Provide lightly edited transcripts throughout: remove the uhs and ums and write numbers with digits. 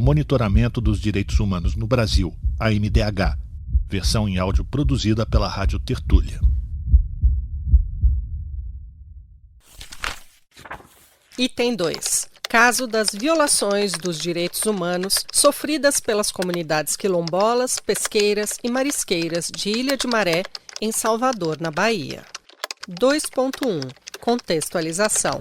Monitoramento dos Direitos Humanos no Brasil, a MDH, versão em áudio produzida pela Rádio Tertúlia. Item 2. Caso das violações dos direitos humanos sofridas pelas comunidades quilombolas, pesqueiras e marisqueiras de Ilha de Maré, em Salvador, na Bahia. 2.1. Contextualização.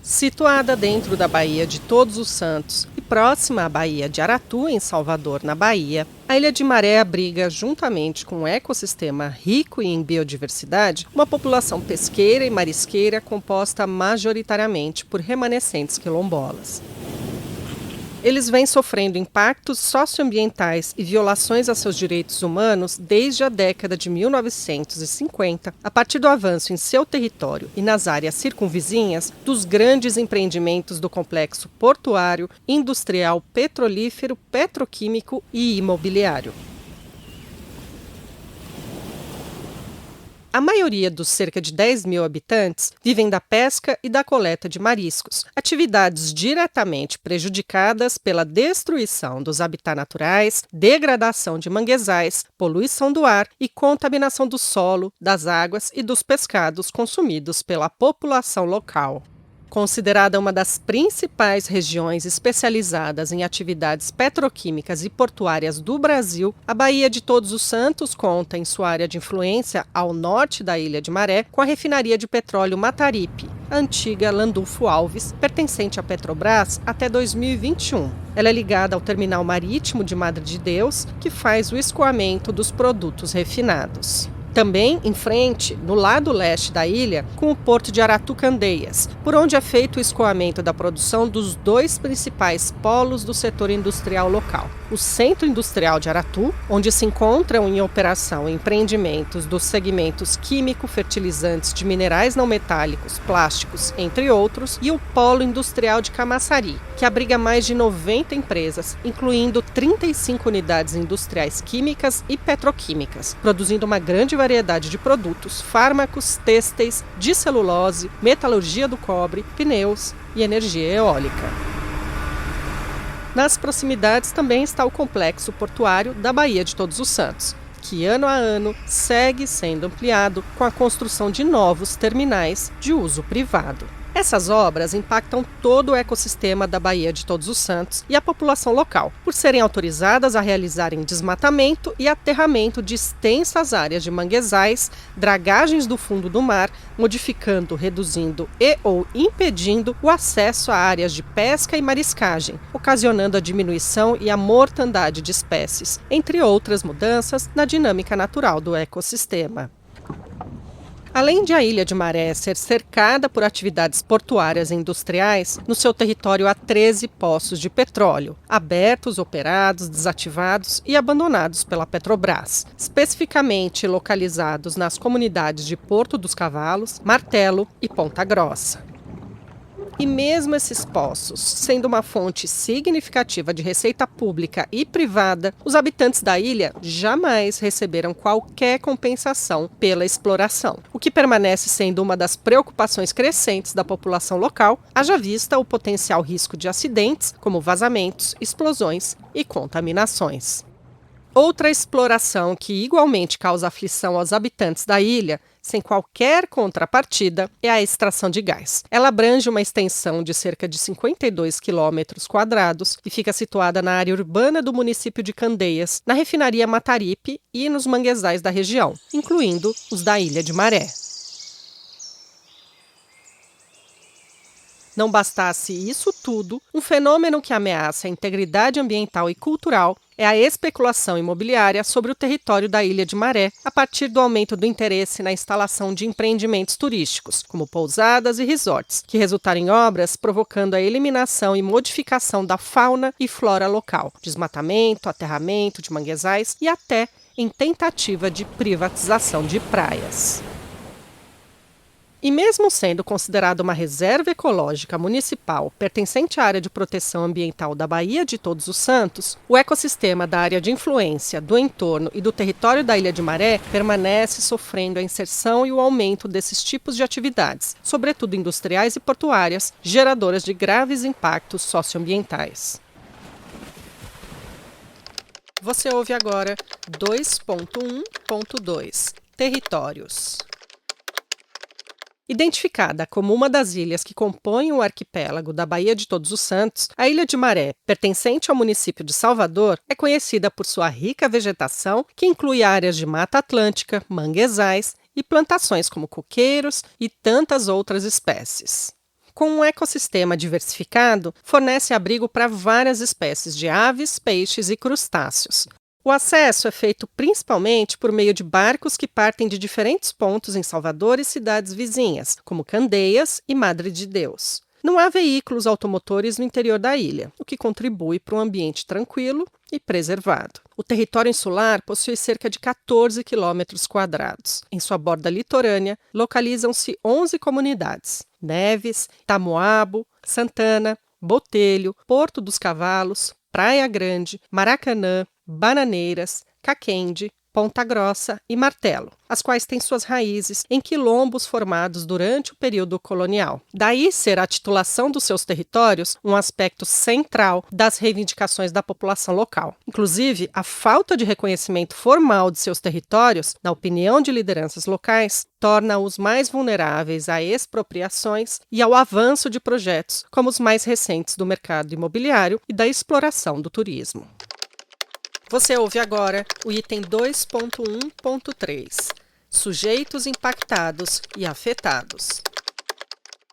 Situada dentro da Baía de Todos os Santos e próxima à Baía de Aratu, em Salvador, na Bahia, a Ilha de Maré abriga, juntamente com um ecossistema rico em biodiversidade, uma população pesqueira e marisqueira composta majoritariamente por remanescentes quilombolas. Eles vêm sofrendo impactos socioambientais e violações a seus direitos humanos desde a década de 1950, a partir do avanço em seu território e nas áreas circunvizinhas dos grandes empreendimentos do complexo portuário, industrial, petrolífero, petroquímico e imobiliário. A maioria dos cerca de 10 mil habitantes vivem da pesca e da coleta de mariscos, atividades diretamente prejudicadas pela destruição dos habitats naturais, degradação de manguezais, poluição do ar e contaminação do solo, das águas e dos pescados consumidos pela população local. Considerada uma das principais regiões especializadas em atividades petroquímicas e portuárias do Brasil, a Baía de Todos os Santos conta em sua área de influência ao norte da Ilha de Maré com a refinaria de petróleo Mataripe, a antiga Landulfo Alves, pertencente à Petrobras até 2021. Ela é ligada ao terminal marítimo de Madre de Deus, que faz o escoamento dos produtos refinados. Também em frente, no lado leste da ilha, com o porto de Aratu Candeias, por onde é feito o escoamento da produção dos dois principais polos do setor industrial local. O Centro Industrial de Aratu, onde se encontram em operação empreendimentos dos segmentos químico, fertilizantes de minerais não metálicos, plásticos, entre outros, e o Polo Industrial de Camaçari, que abriga mais de 90 empresas, incluindo 35 unidades industriais químicas e petroquímicas, produzindo uma grande variedade de produtos, fármacos, têxteis, de celulose, metalurgia do cobre, pneus e energia eólica. Nas proximidades também está o complexo portuário da Baía de Todos os Santos, que ano a ano segue sendo ampliado com a construção de novos terminais de uso privado. Essas obras impactam todo o ecossistema da Baía de Todos os Santos e a população local, por serem autorizadas a realizarem desmatamento e aterramento de extensas áreas de manguezais, dragagens do fundo do mar, modificando, reduzindo e ou impedindo o acesso a áreas de pesca e mariscagem, ocasionando a diminuição e a mortandade de espécies, entre outras mudanças na dinâmica natural do ecossistema. Além de a Ilha de Maré ser cercada por atividades portuárias e industriais, no seu território há 13 poços de petróleo, abertos, operados, desativados e abandonados pela Petrobras, especificamente localizados nas comunidades de Porto dos Cavalos, Martelo e Ponta Grossa. E mesmo esses poços, sendo uma fonte significativa de receita pública e privada, os habitantes da ilha jamais receberam qualquer compensação pela exploração, o que permanece sendo uma das preocupações crescentes da população local, haja vista o potencial risco de acidentes, como vazamentos, explosões e contaminações. Outra exploração que igualmente causa aflição aos habitantes da ilha, sem qualquer contrapartida, é a extração de gás. Ela abrange uma extensão de cerca de 52 quilômetros quadrados e fica situada na área urbana do município de Candeias, na refinaria Mataripe e nos manguezais da região, incluindo os da Ilha de Maré. Não bastasse isso tudo, um fenômeno que ameaça a integridade ambiental e cultural é a especulação imobiliária sobre o território da Ilha de Maré, a partir do aumento do interesse na instalação de empreendimentos turísticos, como pousadas e resorts, que resultaram em obras provocando a eliminação e modificação da fauna e flora local, desmatamento, aterramento de manguezais e até em tentativa de privatização de praias. E mesmo sendo considerado uma reserva ecológica municipal pertencente à área de proteção ambiental da Baía de Todos os Santos, o ecossistema da área de influência, do entorno e do território da Ilha de Maré permanece sofrendo a inserção e o aumento desses tipos de atividades, sobretudo industriais e portuárias, geradoras de graves impactos socioambientais. Você ouve agora 2.1.2 Territórios. Identificada como uma das ilhas que compõem o arquipélago da Baía de Todos os Santos, a Ilha de Maré, pertencente ao município de Salvador, é conhecida por sua rica vegetação, que inclui áreas de mata atlântica, manguezais e plantações como coqueiros e tantas outras espécies. Com um ecossistema diversificado, fornece abrigo para várias espécies de aves, peixes e crustáceos. O acesso é feito principalmente por meio de barcos que partem de diferentes pontos em Salvador e cidades vizinhas, como Candeias e Madre de Deus. Não há veículos automotores no interior da ilha, o que contribui para um ambiente tranquilo e preservado. O território insular possui cerca de 14 quilômetros quadrados. Em sua borda litorânea, localizam-se 11 comunidades: Neves, Tamoabo, Santana, Botelho, Porto dos Cavalos, Praia Grande, Maracanã, Bananeiras, Caquende, Ponta Grossa e Martelo, as quais têm suas raízes em quilombos formados durante o período colonial. Daí ser a titulação dos seus territórios um aspecto central das reivindicações da população local. Inclusive, a falta de reconhecimento formal de seus territórios, na opinião de lideranças locais, torna-os mais vulneráveis a expropriações e ao avanço de projetos, como os mais recentes do mercado imobiliário e da exploração do turismo. Você ouve agora o item 2.1.3 Sujeitos impactados e afetados.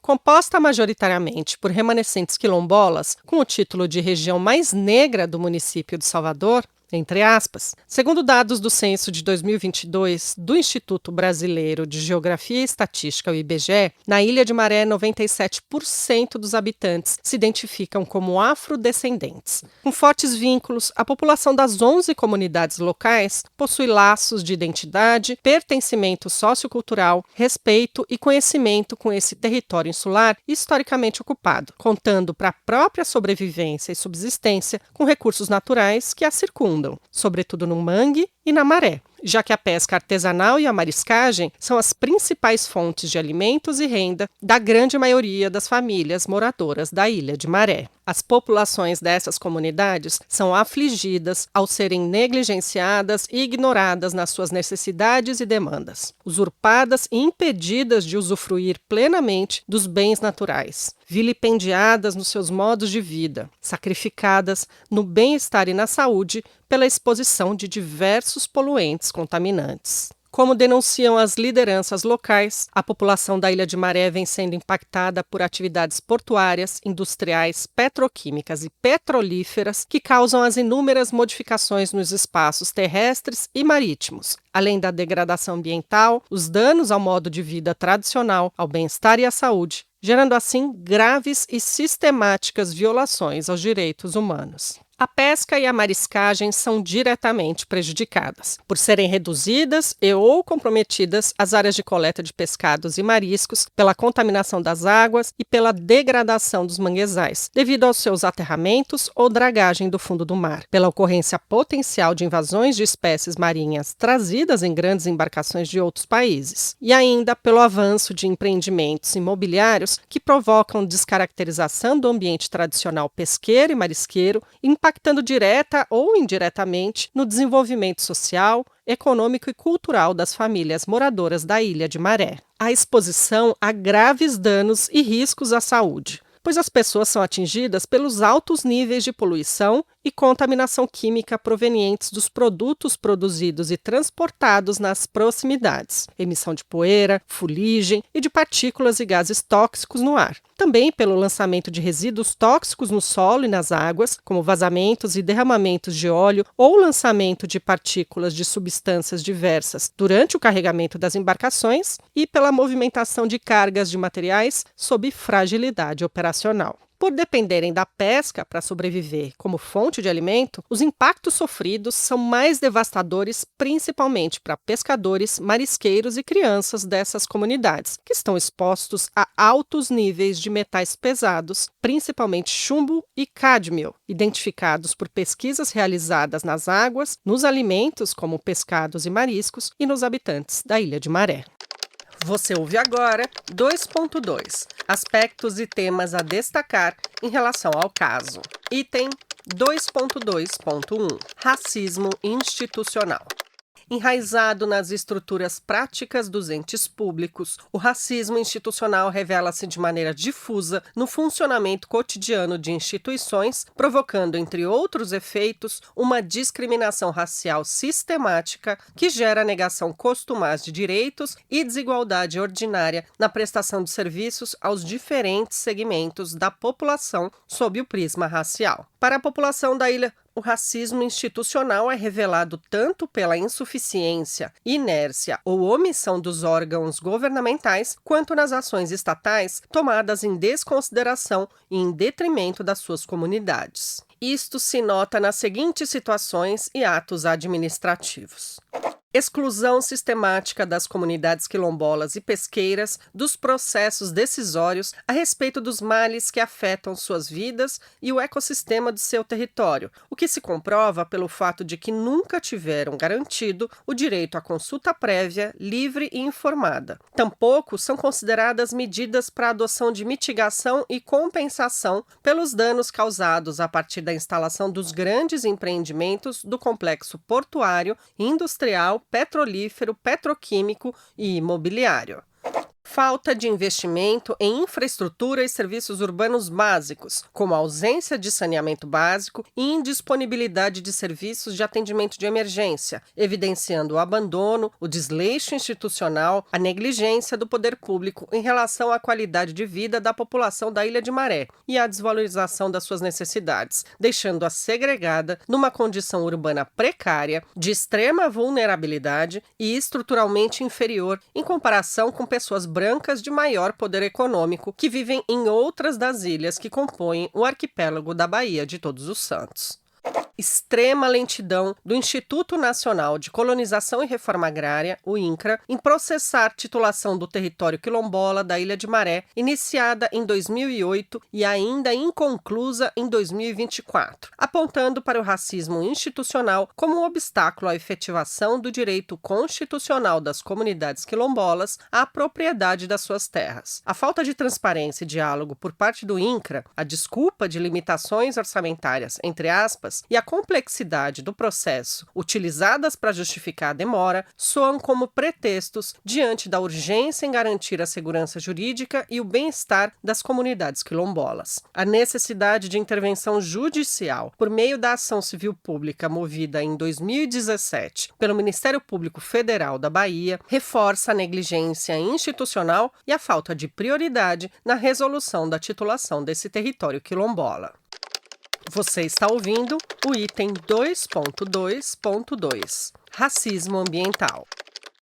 Composta majoritariamente por remanescentes quilombolas, com o título de região mais negra do município de Salvador, entre aspas, segundo dados do censo de 2022 do Instituto Brasileiro de Geografia e Estatística, o IBGE, na Ilha de Maré, 97% dos habitantes se identificam como afrodescendentes. Com fortes vínculos, a população das 11 comunidades locais possui laços de identidade, pertencimento sociocultural, respeito e conhecimento com esse território insular historicamente ocupado, contando para a própria sobrevivência e subsistência com recursos naturais que a circundam, sobretudo no mangue e na maré, já que a pesca artesanal e a mariscagem são as principais fontes de alimentos e renda da grande maioria das famílias moradoras da Ilha de Maré. As populações dessas comunidades são afligidas ao serem negligenciadas e ignoradas nas suas necessidades e demandas, usurpadas e impedidas de usufruir plenamente dos bens naturais, vilipendiadas nos seus modos de vida, sacrificadas no bem-estar e na saúde pela exposição de diversos poluentes contaminantes. Como denunciam as lideranças locais, a população da Ilha de Maré vem sendo impactada por atividades portuárias, industriais, petroquímicas e petrolíferas que causam as inúmeras modificações nos espaços terrestres e marítimos, além da degradação ambiental, os danos ao modo de vida tradicional, ao bem-estar e à saúde, gerando assim graves e sistemáticas violações aos direitos humanos. A pesca e a mariscagem são diretamente prejudicadas, por serem reduzidas ou comprometidas as áreas de coleta de pescados e mariscos pela contaminação das águas e pela degradação dos manguezais, devido aos seus aterramentos ou dragagem do fundo do mar, pela ocorrência potencial de invasões de espécies marinhas trazidas em grandes embarcações de outros países, e ainda pelo avanço de empreendimentos imobiliários que provocam descaracterização do ambiente tradicional pesqueiro e marisqueiro, impactando direta ou indiretamente no desenvolvimento social, econômico e cultural das famílias moradoras da Ilha de Maré. A exposição a graves danos e riscos à saúde, pois as pessoas são atingidas pelos altos níveis de poluição e contaminação química provenientes dos produtos produzidos e transportados nas proximidades, emissão de poeira, fuligem e de partículas e gases tóxicos no ar. Também pelo lançamento de resíduos tóxicos no solo e nas águas, como vazamentos e derramamentos de óleo ou lançamento de partículas de substâncias diversas durante o carregamento das embarcações e pela movimentação de cargas de materiais sob fragilidade operacional. populacional. Por dependerem da pesca para sobreviver como fonte de alimento, os impactos sofridos são mais devastadores, principalmente para pescadores, marisqueiros e crianças dessas comunidades, que estão expostos a altos níveis de metais pesados, principalmente chumbo e cádmio, identificados por pesquisas realizadas nas águas, nos alimentos, como pescados e mariscos, e nos habitantes da Ilha de Maré. Você ouve agora 2.2 Aspectos e temas a destacar em relação ao caso. Item 2.2.1 Racismo institucional. Enraizado nas estruturas práticas dos entes públicos, o racismo institucional revela-se de maneira difusa no funcionamento cotidiano de instituições, provocando, entre outros efeitos, uma discriminação racial sistemática que gera negação costumaz de direitos e desigualdade ordinária na prestação de serviços aos diferentes segmentos da população sob o prisma racial. Para a população da ilha, o racismo institucional é revelado tanto pela insuficiência, inércia ou omissão dos órgãos governamentais, quanto nas ações estatais tomadas em desconsideração e em detrimento das suas comunidades. Isto se nota nas seguintes situações e atos administrativos: exclusão sistemática das comunidades quilombolas e pesqueiras dos processos decisórios a respeito dos males que afetam suas vidas e o ecossistema do seu território, o que se comprova pelo fato de que nunca tiveram garantido o direito à consulta prévia, livre e informada. Tampouco são consideradas medidas para a adoção de mitigação e compensação pelos danos causados a partir da instalação dos grandes empreendimentos do complexo portuário, industrial, petrolífero, petroquímico e imobiliário. Falta de investimento em infraestrutura e serviços urbanos básicos, como a ausência de saneamento básico e indisponibilidade de serviços de atendimento de emergência, evidenciando o abandono, o desleixo institucional, a negligência do poder público em relação à qualidade de vida da população da Ilha de Maré e a desvalorização das suas necessidades, deixando-a segregada numa condição urbana precária, de extrema vulnerabilidade e estruturalmente inferior em comparação com pessoas brancas de maior poder econômico que vivem em outras das ilhas que compõem o arquipélago da Baía de Todos os Santos. Extrema lentidão do Instituto Nacional de Colonização e Reforma Agrária, o INCRA, em processar titulação do território quilombola da Ilha de Maré, iniciada em 2008 e ainda inconclusa em 2024, apontando para o racismo institucional como um obstáculo à efetivação do direito constitucional das comunidades quilombolas à propriedade das suas terras. A falta de transparência e diálogo por parte do INCRA, a desculpa de limitações orçamentárias, entre aspas, e a complexidade do processo utilizadas para justificar a demora soam como pretextos diante da urgência em garantir a segurança jurídica e o bem-estar das comunidades quilombolas. A necessidade de intervenção judicial por meio da ação civil pública movida em 2017 pelo Ministério Público Federal da Bahia reforça a negligência institucional e a falta de prioridade na resolução da titulação desse território quilombola. Você está ouvindo o item 2.2.2 Racismo ambiental.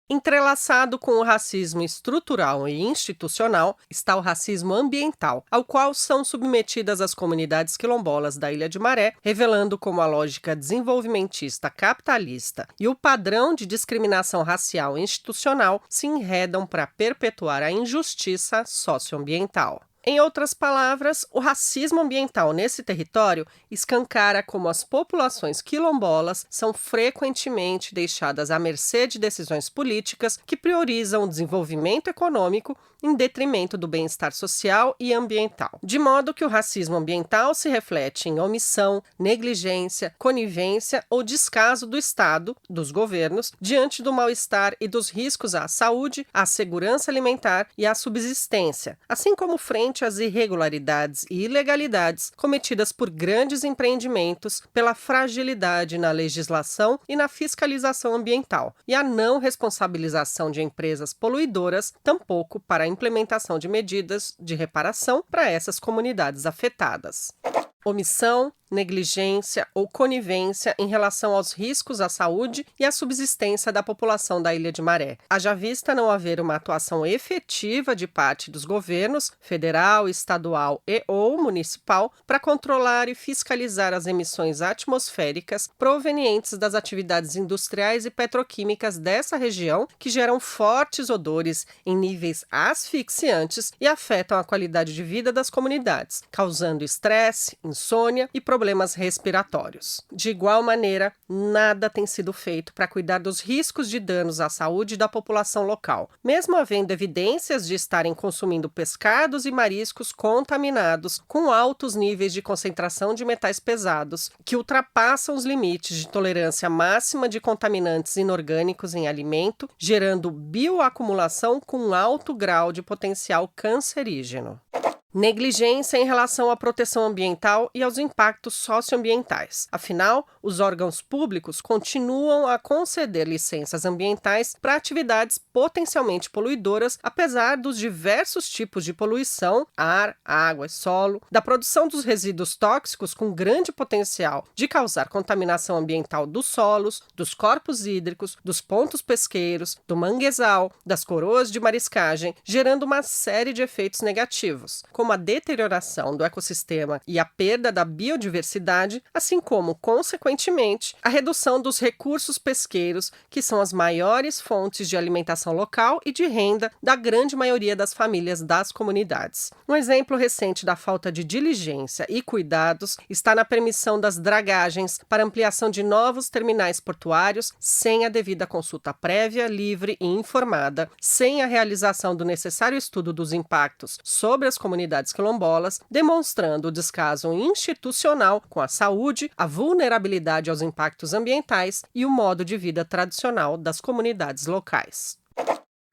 Entrelaçado com o racismo estrutural e institucional está o racismo ambiental, ao qual são submetidas as comunidades quilombolas da Ilha de Maré, revelando como a lógica desenvolvimentista capitalista e o padrão de discriminação racial institucional se enredam para perpetuar a injustiça socioambiental. Em outras palavras, o racismo ambiental nesse território escancara como as populações quilombolas são frequentemente deixadas à mercê de decisões políticas que priorizam o desenvolvimento econômico em detrimento do bem-estar social e ambiental. De modo que o racismo ambiental se reflete em omissão, negligência, conivência ou descaso do Estado, dos governos, diante do mal-estar e dos riscos à saúde, à segurança alimentar e à subsistência, assim como frente às irregularidades e ilegalidades cometidas por grandes empreendimentos pela fragilidade na legislação e na fiscalização ambiental e a não responsabilização de empresas poluidoras, tampouco para a implementação de medidas de reparação para essas comunidades afetadas. Omissão, negligência ou conivência em relação aos riscos à saúde e à subsistência da população da Ilha de Maré. Haja vista não haver uma atuação efetiva de parte dos governos, federal, estadual e ou municipal, para controlar e fiscalizar as emissões atmosféricas provenientes das atividades industriais e petroquímicas dessa região, que geram fortes odores em níveis asfixiantes e afetam a qualidade de vida das comunidades, causando estresse, insônia e problemas respiratórios. De igual maneira, nada tem sido feito para cuidar dos riscos de danos à saúde da população local, mesmo havendo evidências de estarem consumindo pescados e mariscos contaminados com altos níveis de concentração de metais pesados, que ultrapassam os limites de tolerância máxima de contaminantes inorgânicos em alimento, gerando bioacumulação com alto grau de potencial cancerígeno. Negligência em relação à proteção ambiental e aos impactos socioambientais. Afinal, os órgãos públicos continuam a conceder licenças ambientais para atividades potencialmente poluidoras, apesar dos diversos tipos de poluição, ar, água e solo, da produção dos resíduos tóxicos com grande potencial de causar contaminação ambiental dos solos, dos corpos hídricos, dos pontos pesqueiros, do manguezal, das coroas de mariscagem, gerando uma série de efeitos negativos, como a deterioração do ecossistema e a perda da biodiversidade, assim como, consequentemente, a redução dos recursos pesqueiros, que são as maiores fontes de alimentação local e de renda da grande maioria das famílias das comunidades. Um exemplo recente da falta de diligência e cuidados está na permissão das dragagens para ampliação de novos terminais portuários sem a devida consulta prévia, livre e informada, sem a realização do necessário estudo dos impactos sobre as comunidades quilombolas, demonstrando o descaso institucional com a saúde, a vulnerabilidade aos impactos ambientais e o modo de vida tradicional das comunidades locais.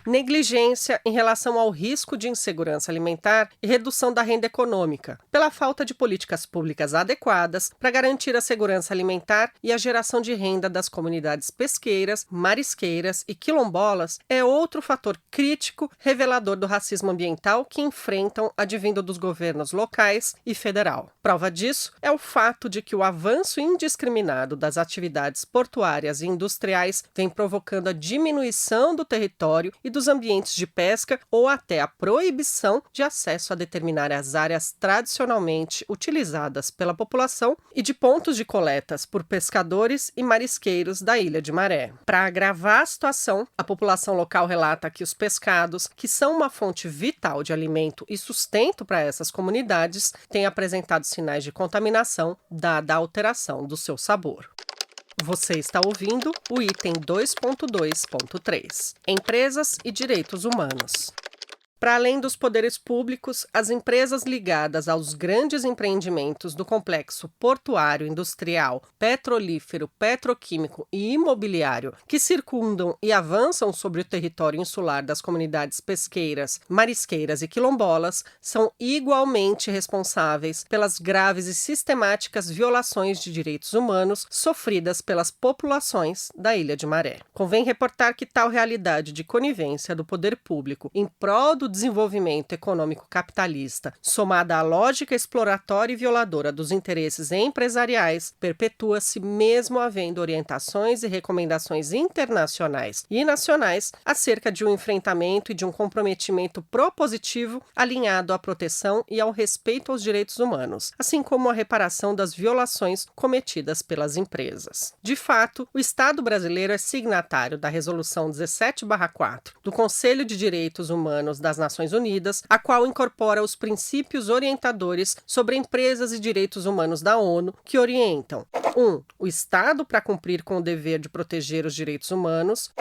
Negligência em relação ao risco de insegurança alimentar e redução da renda econômica, pela falta de políticas públicas adequadas para garantir a segurança alimentar e a geração de renda das comunidades pesqueiras, marisqueiras e quilombolas, é outro fator crítico revelador do racismo ambiental que enfrentam advindo dos governos locais e federal. Prova disso é o fato de que o avanço indiscriminado das atividades portuárias e industriais vem provocando a diminuição do território e dos ambientes de pesca ou até a proibição de acesso a determinadas áreas tradicionalmente utilizadas pela população e de pontos de coletas por pescadores e marisqueiros da Ilha de Maré. Para agravar a situação, a população local relata que os pescados, que são uma fonte vital de alimento e sustento para essas comunidades, têm apresentado sinais de contaminação dada a alteração do seu sabor. Você está ouvindo o item 2.2.3. Empresas e direitos humanos. Para além dos poderes públicos, as empresas ligadas aos grandes empreendimentos do complexo portuário, industrial, petrolífero, petroquímico e imobiliário que circundam e avançam sobre o território insular das comunidades pesqueiras, marisqueiras e quilombolas são igualmente responsáveis pelas graves e sistemáticas violações de direitos humanos sofridas pelas populações da Ilha de Maré. Convém reportar que tal realidade de conivência do poder público em prol do desenvolvimento econômico capitalista, somada à lógica exploratória e violadora dos interesses empresariais, perpetua-se mesmo havendo orientações e recomendações internacionais e nacionais acerca de um enfrentamento e de um comprometimento propositivo alinhado à proteção e ao respeito aos direitos humanos, assim como à reparação das violações cometidas pelas empresas. De fato, o Estado brasileiro é signatário da Resolução 17/4 do Conselho de Direitos Humanos das Nações Unidas, a qual incorpora os princípios orientadores sobre empresas e direitos humanos da ONU, que orientam 1. O Estado para cumprir com o dever de proteger os direitos humanos.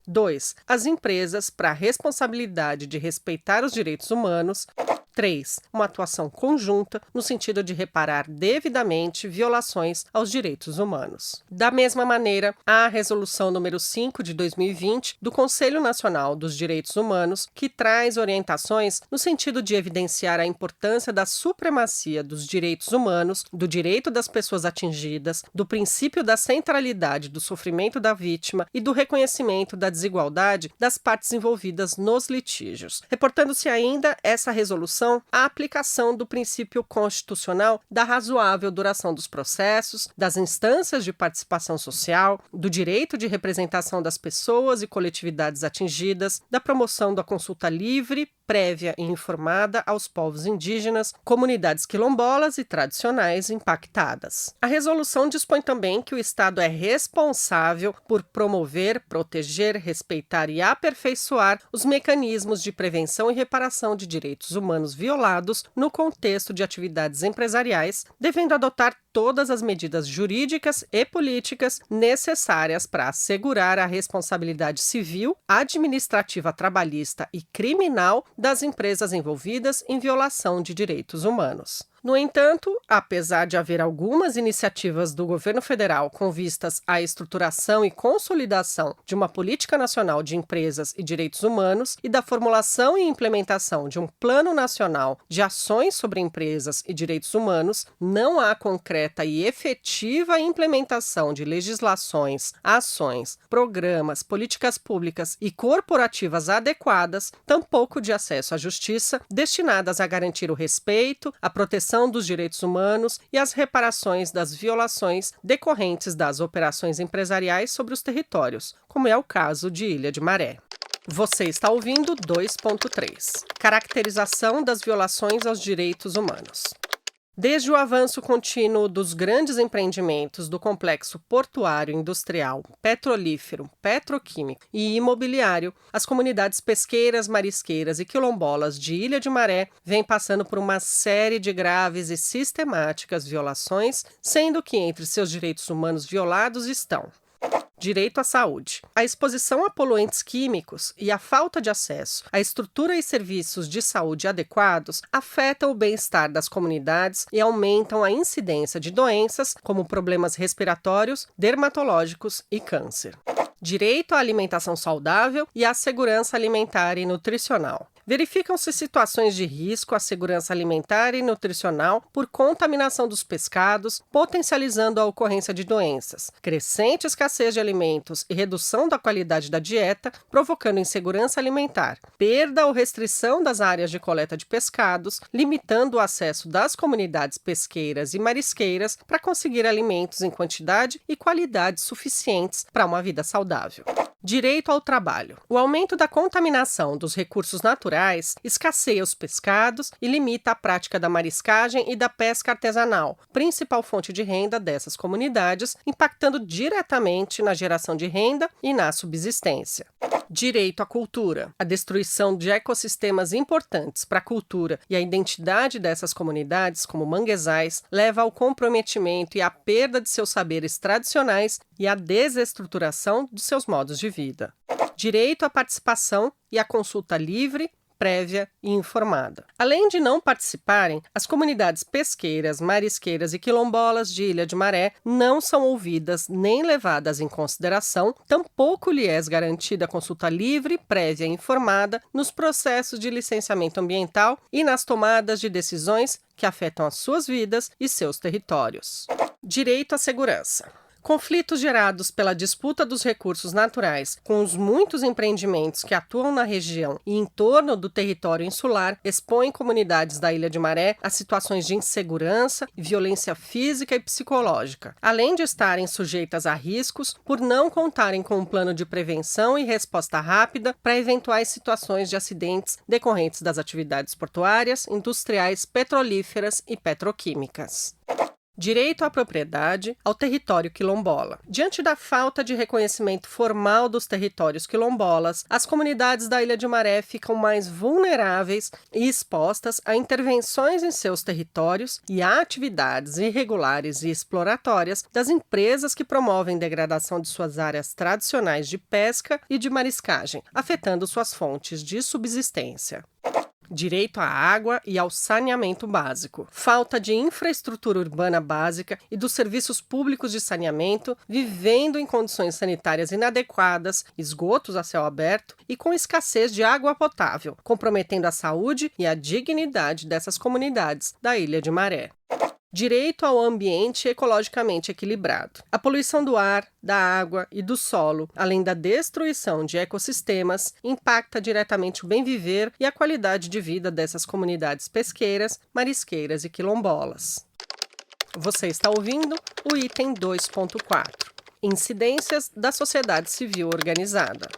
2. As empresas para a responsabilidade de respeitar os direitos humanos. 3. Uma atuação conjunta no sentido de reparar devidamente violações aos direitos humanos. Da mesma maneira, há a Resolução número 5 de 2020 do Conselho Nacional dos Direitos Humanos, que traz orientações no sentido de evidenciar a importância da supremacia dos direitos humanos, do direito das pessoas atingidas, do princípio da centralidade do sofrimento da vítima e do reconhecimento da desigualdade das partes envolvidas nos litígios. Reportando-se ainda, essa resolução resolução a aplicação do princípio constitucional da razoável duração dos processos, das instâncias de participação social, do direito de representação das pessoas e coletividades atingidas, da promoção da consulta livre, prévia e informada aos povos indígenas, comunidades quilombolas e tradicionais impactadas. A resolução dispõe também que o Estado é responsável por promover, proteger, respeitar e aperfeiçoar os mecanismos de prevenção e reparação de direitos humanos violados no contexto de atividades empresariais, devendo adotar todas as medidas jurídicas e políticas necessárias para assegurar a responsabilidade civil, administrativa, trabalhista e criminal das empresas envolvidas em violação de direitos humanos. No entanto, apesar de haver algumas iniciativas do governo federal com vistas à estruturação e consolidação de uma política nacional de empresas e direitos humanos e da formulação e implementação de um plano nacional de ações sobre empresas e direitos humanos, não há concreta e efetiva implementação de legislações, ações, programas, políticas públicas e corporativas adequadas, tampouco de acesso à justiça, destinadas a garantir o respeito, a proteção dos direitos humanos e as reparações das violações decorrentes das operações empresariais sobre os territórios, como é o caso de Ilha de Maré. Você está ouvindo 2.3. Caracterização das violações aos direitos humanos. Desde o avanço contínuo dos grandes empreendimentos do complexo portuário, industrial, petrolífero, petroquímico e imobiliário, as comunidades pesqueiras, marisqueiras e quilombolas de Ilha de Maré vêm passando por uma série de graves e sistemáticas violações, sendo que entre seus direitos humanos violados estão: direito à saúde. A exposição a poluentes químicos e a falta de acesso à estrutura e serviços de saúde adequados afetam o bem-estar das comunidades e aumentam a incidência de doenças como problemas respiratórios, dermatológicos e câncer. Direito à alimentação saudável e à segurança alimentar e nutricional. Verificam-se situações de risco à segurança alimentar e nutricional por contaminação dos pescados, potencializando a ocorrência de doenças, crescente escassez de alimentos e redução da qualidade da dieta, provocando insegurança alimentar, perda ou restrição das áreas de coleta de pescados, limitando o acesso das comunidades pesqueiras e marisqueiras para conseguir alimentos em quantidade e qualidade suficientes para uma vida saudável. Direito ao trabalho. O aumento da contaminação dos recursos naturais escasseia os pescados e limita a prática da mariscagem e da pesca artesanal, principal fonte de renda dessas comunidades, impactando diretamente na geração de renda e na subsistência. Direito à cultura. A destruição de ecossistemas importantes para a cultura e a identidade dessas comunidades, como manguezais, leva ao comprometimento e à perda de seus saberes tradicionais e à desestruturação de seus modos de vida. Direito à participação e à consulta livre, prévia e informada. Além de não participarem, as comunidades pesqueiras, marisqueiras e quilombolas de Ilha de Maré não são ouvidas nem levadas em consideração, tampouco lhe é garantida consulta livre, prévia e informada nos processos de licenciamento ambiental e nas tomadas de decisões que afetam as suas vidas e seus territórios. Direito à segurança. Conflitos gerados pela disputa dos recursos naturais com os muitos empreendimentos que atuam na região e em torno do território insular expõem comunidades da Ilha de Maré a situações de insegurança, violência física e psicológica, além de estarem sujeitas a riscos por não contarem com um plano de prevenção e resposta rápida para eventuais situações de acidentes decorrentes das atividades portuárias, industriais, petrolíferas e petroquímicas. Direito à propriedade, ao território quilombola. Diante da falta de reconhecimento formal dos territórios quilombolas, as comunidades da Ilha de Maré ficam mais vulneráveis e expostas a intervenções em seus territórios e a atividades irregulares e exploratórias das empresas que promovem degradação de suas áreas tradicionais de pesca e de mariscagem, afetando suas fontes de subsistência. Direito à água e ao saneamento básico. Falta de infraestrutura urbana básica e dos serviços públicos de saneamento, vivendo em condições sanitárias inadequadas, esgotos a céu aberto e com escassez de água potável, comprometendo a saúde e a dignidade dessas comunidades da Ilha de Maré. direito ao ambiente ecologicamente equilibrado. A poluição do ar, da água e do solo, além da destruição de ecossistemas, impacta diretamente o bem viver e a qualidade de vida dessas comunidades pesqueiras, marisqueiras e quilombolas. Você está ouvindo o item 2.4. Incidências da sociedade civil organizada.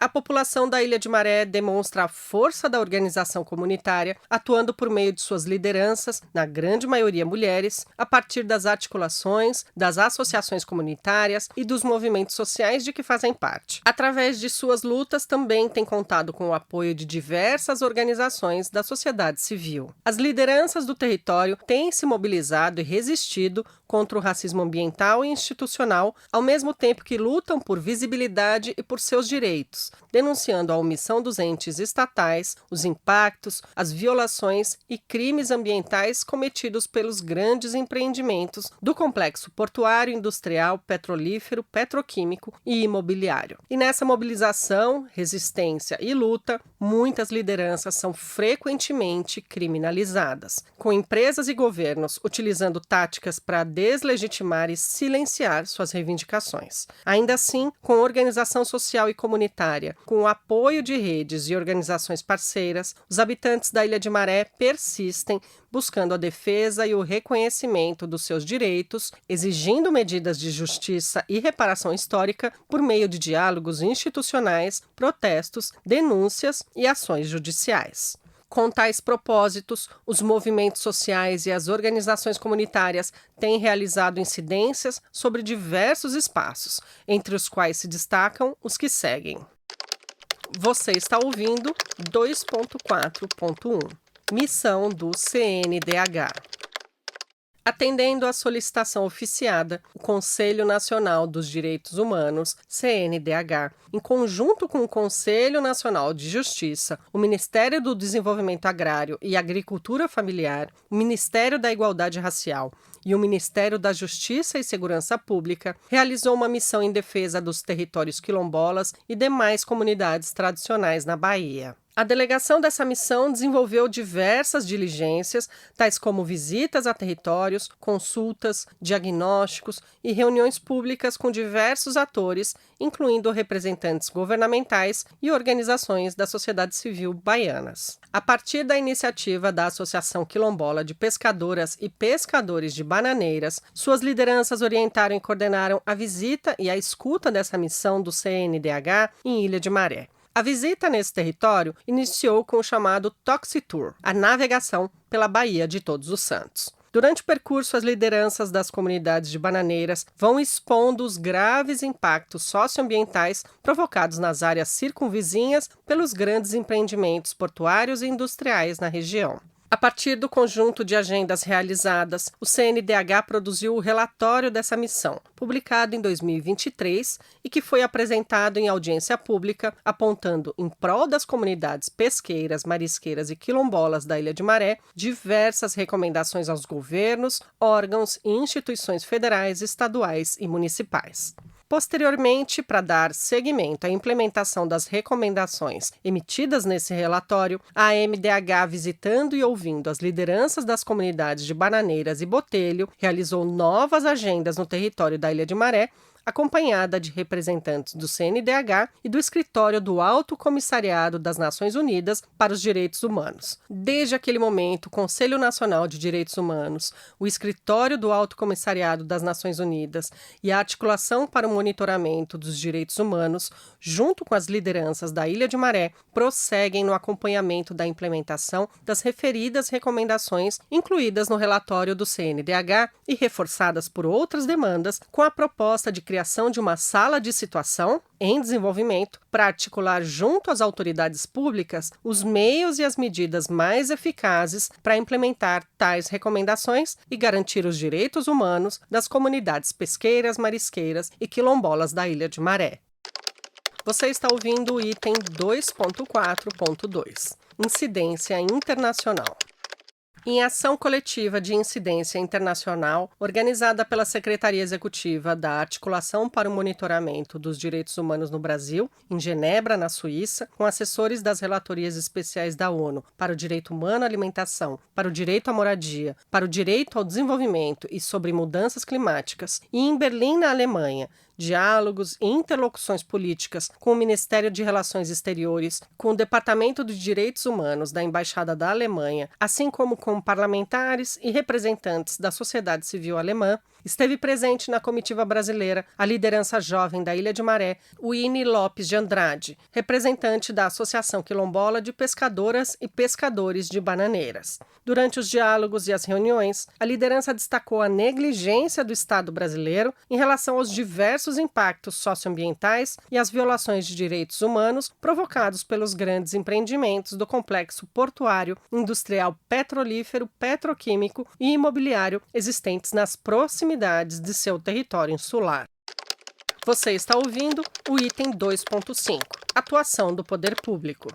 A população da Ilha de Maré demonstra a força da organização comunitária, atuando por meio de suas lideranças, na grande maioria mulheres, a partir das articulações, das associações comunitárias e dos movimentos sociais de que fazem parte. Através de suas lutas, também tem contado com o apoio de diversas organizações da sociedade civil. As lideranças do território têm se mobilizado e resistido contra o racismo ambiental e institucional, ao mesmo tempo que lutam por visibilidade e por seus direitos, denunciando a omissão dos entes estatais, os impactos, as violações e crimes ambientais cometidos pelos grandes empreendimentos do complexo portuário, industrial, petrolífero, petroquímico e imobiliário. E nessa mobilização, resistência e luta, muitas lideranças são frequentemente criminalizadas, com empresas e governos utilizando táticas para deslegitimar e silenciar suas reivindicações. Ainda assim, com organização social e comunitária, com o apoio de redes e organizações parceiras, os habitantes da Ilha de Maré persistem buscando a defesa e o reconhecimento dos seus direitos, exigindo medidas de justiça e reparação histórica por meio de diálogos institucionais, protestos, denúncias e ações judiciais. Com tais propósitos, os movimentos sociais e as organizações comunitárias têm realizado incidências sobre diversos espaços, entre os quais se destacam os que seguem. Você está ouvindo 2.4.1. Missão do CNDH. Atendendo à solicitação oficiada, o Conselho Nacional dos Direitos Humanos, CNDH, em conjunto com o Conselho Nacional de Justiça, o Ministério do Desenvolvimento Agrário e Agricultura Familiar, o Ministério da Igualdade Racial e o Ministério da Justiça e Segurança Pública, realizou uma missão em defesa dos territórios quilombolas e demais comunidades tradicionais na Bahia. A delegação dessa missão desenvolveu diversas diligências, tais como visitas a territórios, consultas, diagnósticos e reuniões públicas com diversos atores, incluindo representantes governamentais e organizações da sociedade civil baianas. A partir da iniciativa da Associação Quilombola de Pescadoras e Pescadores de Bananeiras, suas lideranças orientaram e coordenaram a visita e a escuta dessa missão do CNDH em Ilha de Maré. A visita nesse território iniciou com o chamado Toxi Tour, a navegação pela Baía de Todos os Santos. Durante o percurso, as lideranças das comunidades de bananeiras vão expondo os graves impactos socioambientais provocados nas áreas circunvizinhas pelos grandes empreendimentos portuários e industriais na região. A partir do conjunto de agendas realizadas, o CNDH produziu o relatório dessa missão, publicado em 2023 e que foi apresentado em audiência pública, apontando, em prol das comunidades pesqueiras, marisqueiras e quilombolas da Ilha de Maré, diversas recomendações aos governos, órgãos e instituições federais, estaduais e municipais. Posteriormente, para dar seguimento à implementação das recomendações emitidas nesse relatório, a MDH, visitando e ouvindo as lideranças das comunidades de Bananeiras e Botelho, realizou novas agendas no território da Ilha de Maré, acompanhada de representantes do CNDH e do Escritório do Alto Comissariado das Nações Unidas para os Direitos Humanos. Desde aquele momento, o Conselho Nacional de Direitos Humanos, o Escritório do Alto Comissariado das Nações Unidas e a Articulação para o Monitoramento dos Direitos Humanos, junto com as lideranças da Ilha de Maré, prosseguem no acompanhamento da implementação das referidas recomendações incluídas no relatório do CNDH e reforçadas por outras demandas, com a proposta de criação de uma sala de situação em desenvolvimento para articular junto às autoridades públicas os meios e as medidas mais eficazes para implementar tais recomendações e garantir os direitos humanos das comunidades pesqueiras, marisqueiras e quilombolas da Ilha de Maré. Você está ouvindo o item 2.4.2. Incidência internacional. Em ação coletiva de incidência internacional, organizada pela Secretaria Executiva da Articulação para o Monitoramento dos Direitos Humanos no Brasil, em Genebra, na Suíça, com assessores das relatorias especiais da ONU para o Direito Humano à Alimentação, para o Direito à Moradia, para o Direito ao Desenvolvimento e sobre Mudanças Climáticas, e em Berlim, na Alemanha, diálogos e interlocuções políticas com o Ministério de Relações Exteriores, com o Departamento de Direitos Humanos da Embaixada da Alemanha, assim como com parlamentares e representantes da sociedade civil alemã, esteve presente na comitiva brasileira a liderança jovem da Ilha de Maré, Winnie Lopes de Andrade, representante da Associação Quilombola de Pescadoras e Pescadores de Bananeiras. Durante os diálogos e as reuniões, a liderança destacou a negligência do Estado brasileiro em relação aos diversos impactos socioambientais e as violações de direitos humanos provocados pelos grandes empreendimentos do complexo portuário, industrial, petrolífero, petroquímico e imobiliário existentes nas proximidades de seu território insular. Você está ouvindo o item 2.5, Atuação do Poder Público.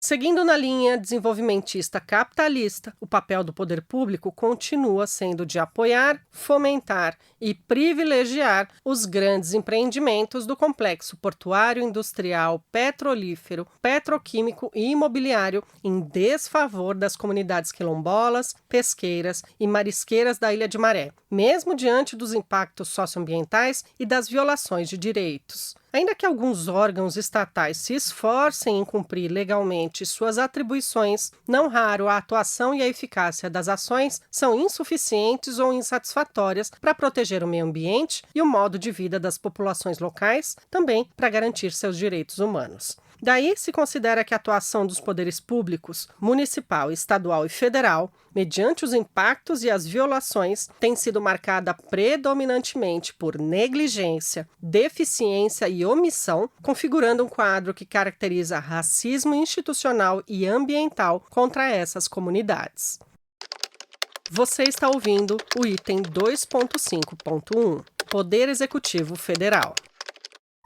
Seguindo na linha desenvolvimentista capitalista, o papel do poder público continua sendo de apoiar, fomentar e privilegiar os grandes empreendimentos do complexo portuário, industrial, petrolífero, petroquímico e imobiliário em desfavor das comunidades quilombolas, pesqueiras e marisqueiras da Ilha de Maré, mesmo diante dos impactos socioambientais e das violações de direitos. Ainda que alguns órgãos estatais se esforcem em cumprir legalmente suas atribuições, não raro a atuação e a eficácia das ações são insuficientes ou insatisfatórias para proteger o meio ambiente e o modo de vida das populações locais, também para garantir seus direitos humanos. Daí se considera que a atuação dos poderes públicos, municipal, estadual e federal, mediante os impactos e as violações, tem sido marcada predominantemente por negligência, deficiência e omissão, configurando um quadro que caracteriza racismo institucional e ambiental contra essas comunidades. Você está ouvindo o item 2.5.1, Poder Executivo Federal.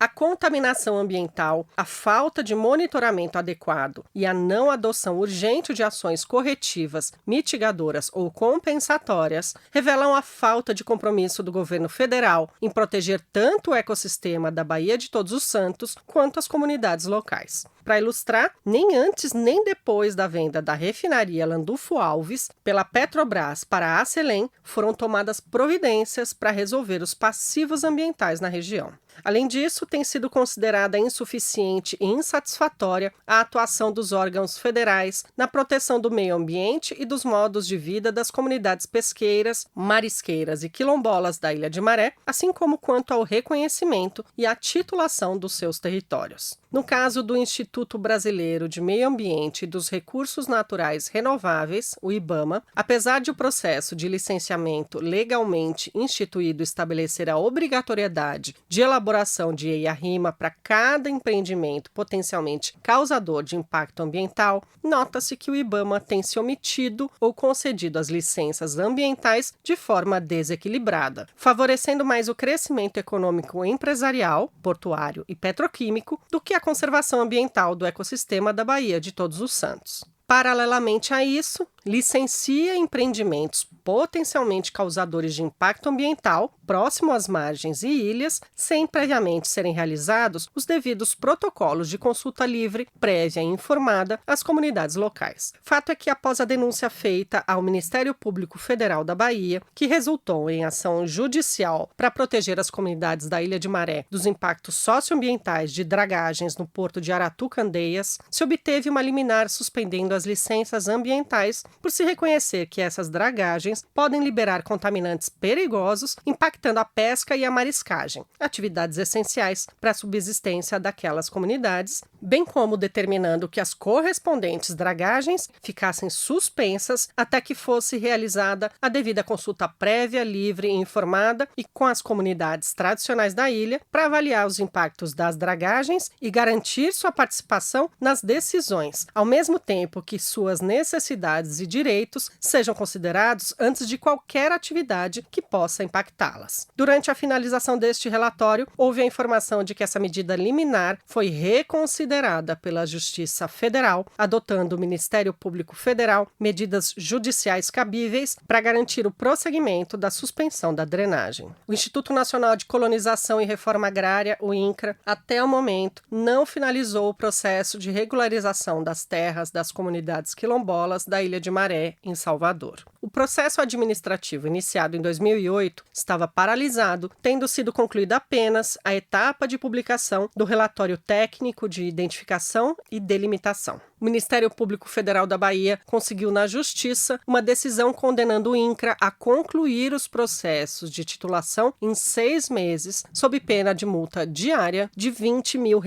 A contaminação ambiental, a falta de monitoramento adequado e a não adoção urgente de ações corretivas, mitigadoras ou compensatórias revelam a falta de compromisso do governo federal em proteger tanto o ecossistema da Baía de Todos os Santos quanto as comunidades locais. Para ilustrar, nem antes nem depois da venda da refinaria Landulfo Alves pela Petrobras para a Acelen foram tomadas providências para resolver os passivos ambientais na região. Além disso, tem sido considerada insuficiente e insatisfatória a atuação dos órgãos federais na proteção do meio ambiente e dos modos de vida das comunidades pesqueiras, marisqueiras e quilombolas da Ilha de Maré, assim como quanto ao reconhecimento e à titulação dos seus territórios. No caso do Instituto Brasileiro de Meio Ambiente e dos Recursos Naturais Renováveis, o IBAMA, apesar de o processo de licenciamento legalmente instituído estabelecer a obrigatoriedade de elaboração de EIA-RIMA para cada empreendimento potencialmente causador de impacto ambiental, nota-se que o IBAMA tem se omitido ou concedido as licenças ambientais de forma desequilibrada, favorecendo mais o crescimento econômico empresarial, portuário e petroquímico do que a conservação ambiental do ecossistema da Baía de Todos os Santos. Paralelamente a isso, licencia empreendimentos potencialmente causadores de impacto ambiental próximo às margens e ilhas, sem previamente serem realizados os devidos protocolos de consulta livre, prévia e informada às comunidades locais. Fato é que, após a denúncia feita ao Ministério Público Federal da Bahia, que resultou em ação judicial para proteger as comunidades da Ilha de Maré dos impactos socioambientais de dragagens no porto de Aratu-Candeias, se obteve uma liminar suspendendo as licenças ambientais por se reconhecer que essas dragagens podem liberar contaminantes perigosos, impactando a pesca e a mariscagem, atividades essenciais para a subsistência daquelas comunidades, bem como determinando que as correspondentes dragagens ficassem suspensas até que fosse realizada a devida consulta prévia, livre e informada e com as comunidades tradicionais da ilha para avaliar os impactos das dragagens e garantir sua participação nas decisões, ao mesmo tempo que suas necessidades e direitos sejam considerados antes de qualquer atividade que possa impactá-las. Durante a finalização deste relatório, houve a informação de que essa medida liminar foi reconsiderada pela Justiça Federal, adotando o Ministério Público Federal medidas judiciais cabíveis para garantir o prosseguimento da suspensão da drenagem. O Instituto Nacional de Colonização e Reforma Agrária, o INCRA, até o momento não finalizou o processo de regularização das terras das comunidades quilombolas da Ilha de Maré, em Salvador. O processo administrativo iniciado em 2008 estava paralisado, tendo sido concluída apenas a etapa de publicação do relatório técnico de identificação e delimitação. O Ministério Público Federal da Bahia conseguiu na Justiça uma decisão condenando o INCRA a concluir os processos de titulação em 6 meses, sob pena de multa diária de R$20 mil,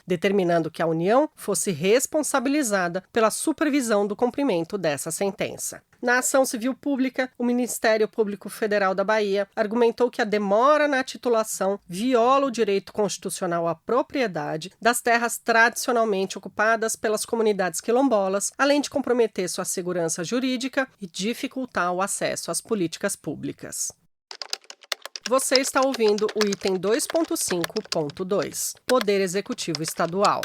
determinando que a União fosse responsabilizada pela supervisão do cumprimento dessa sentença. Na ação civil pública, o Ministério Público Federal da Bahia argumentou que a demora na titulação viola o direito constitucional à propriedade das terras tradicionalmente ocupadas pelas comunidades quilombolas, além de comprometer sua segurança jurídica e dificultar o acesso às políticas públicas. Você está ouvindo o item 2.5.2, Poder Executivo Estadual.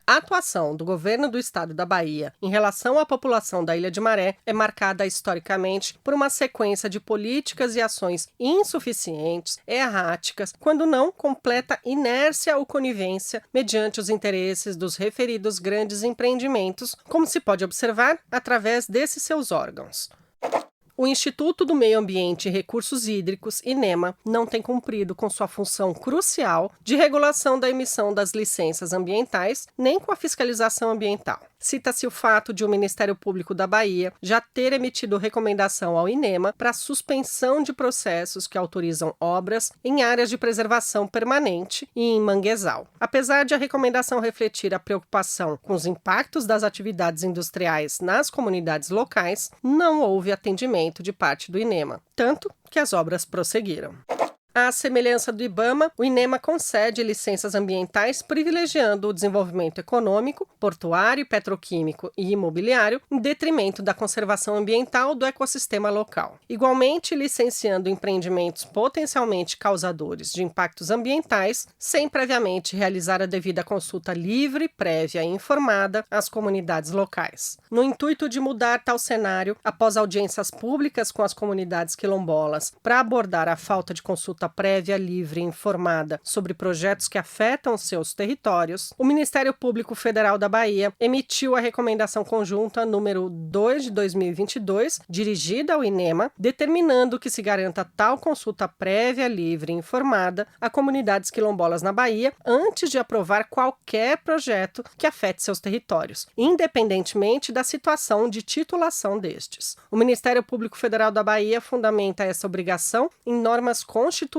A atuação do governo do estado da Bahia em relação à população da Ilha de Maré é marcada historicamente por uma sequência de políticas e ações insuficientes, erráticas, quando não completa inércia ou conivência mediante os interesses dos referidos grandes empreendimentos, como se pode observar através desses seus órgãos. O Instituto do Meio Ambiente e Recursos Hídricos, INEMA, não tem cumprido com sua função crucial de regulação da emissão das licenças ambientais, nem com a fiscalização ambiental. Cita-se o fato de o Ministério Público da Bahia já ter emitido recomendação ao INEMA para a suspensão de processos que autorizam obras em áreas de preservação permanente e em manguezal. Apesar de a recomendação refletir a preocupação com os impactos das atividades industriais nas comunidades locais, não houve atendimento de parte do INEMA, tanto que as obras prosseguiram. À semelhança do IBAMA, o INEMA concede licenças ambientais privilegiando o desenvolvimento econômico, portuário, petroquímico e imobiliário, em detrimento da conservação ambiental do ecossistema local. Igualmente, licenciando empreendimentos potencialmente causadores de impactos ambientais, sem previamente realizar a devida consulta livre, prévia e informada às comunidades locais. No intuito de mudar tal cenário, após audiências públicas com as comunidades quilombolas para abordar a falta de consulta prévia, livre e informada sobre projetos que afetam seus territórios, o Ministério Público Federal da Bahia emitiu a recomendação conjunta número 2 de 2022, dirigida ao INEMA, determinando que se garanta tal consulta prévia, livre e informada a comunidades quilombolas na Bahia antes de aprovar qualquer projeto que afete seus territórios, independentemente da situação de titulação destes. O Ministério Público Federal da Bahia fundamenta essa obrigação em normas constitucionais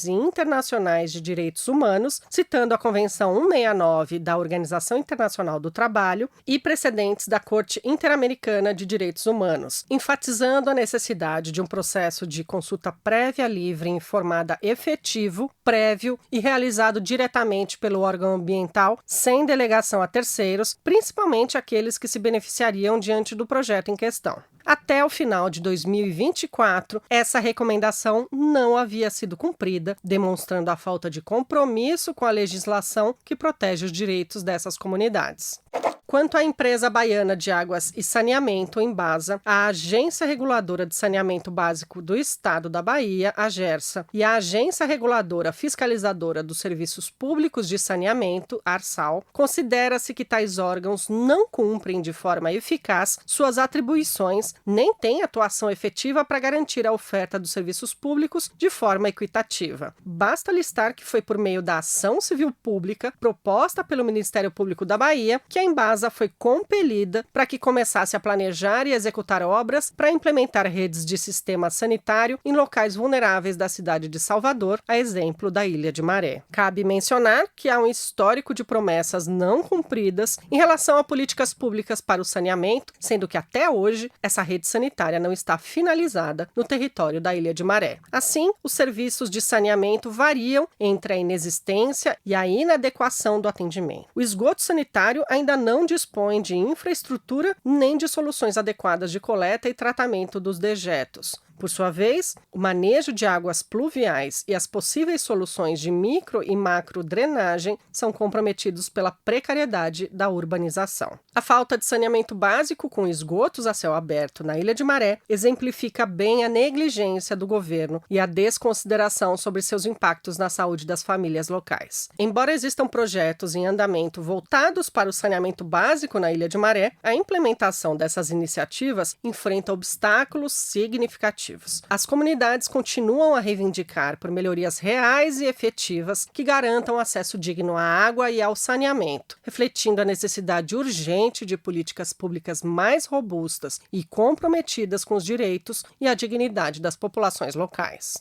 e internacionais de direitos humanos, citando a Convenção 169 da Organização Internacional do Trabalho e precedentes da Corte Interamericana de Direitos Humanos, enfatizando a necessidade de um processo de consulta prévia, livre e informada efetivo, prévio e realizado diretamente pelo órgão ambiental, sem delegação a terceiros, principalmente aqueles que se beneficiariam diante do projeto em questão. Até o final de 2024, essa recomendação não havia sido cumprida, demonstrando a falta de compromisso com a legislação que protege os direitos dessas comunidades. Quanto à empresa baiana de águas e saneamento, Embasa, a Agência Reguladora de Saneamento Básico do Estado da Bahia, AGERSA, e a Agência Reguladora Fiscalizadora dos Serviços Públicos de Saneamento, ARSAL, considera-se que tais órgãos não cumprem de forma eficaz suas atribuições, nem têm atuação efetiva para garantir a oferta dos serviços públicos de forma equitativa. Basta listar que foi por meio da ação civil pública proposta pelo Ministério Público da Bahia que a Embasa foi compelida para que começasse a planejar e executar obras para implementar redes de sistema sanitário em locais vulneráveis da cidade de Salvador, a exemplo da Ilha de Maré. Cabe mencionar que há um histórico de promessas não cumpridas em relação a políticas públicas para o saneamento, sendo que até hoje essa rede sanitária não está finalizada no território da Ilha de Maré. Assim, os serviços de saneamento variam entre a inexistência e a inadequação do atendimento. O esgoto sanitário ainda não dispõem de infraestrutura nem de soluções adequadas de coleta e tratamento dos dejetos. Por sua vez, o manejo de águas pluviais e as possíveis soluções de micro e macro drenagem são comprometidos pela precariedade da urbanização. A falta de saneamento básico com esgotos a céu aberto na Ilha de Maré exemplifica bem a negligência do governo e a desconsideração sobre seus impactos na saúde das famílias locais. Embora existam projetos em andamento voltados para o saneamento básico na Ilha de Maré, a implementação dessas iniciativas enfrenta obstáculos significativos. As comunidades continuam a reivindicar por melhorias reais e efetivas que garantam acesso digno à água e ao saneamento, refletindo a necessidade urgente de políticas públicas mais robustas e comprometidas com os direitos e a dignidade das populações locais.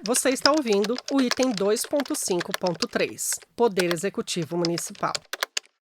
Você está ouvindo o item 2.5.3, Poder Executivo Municipal.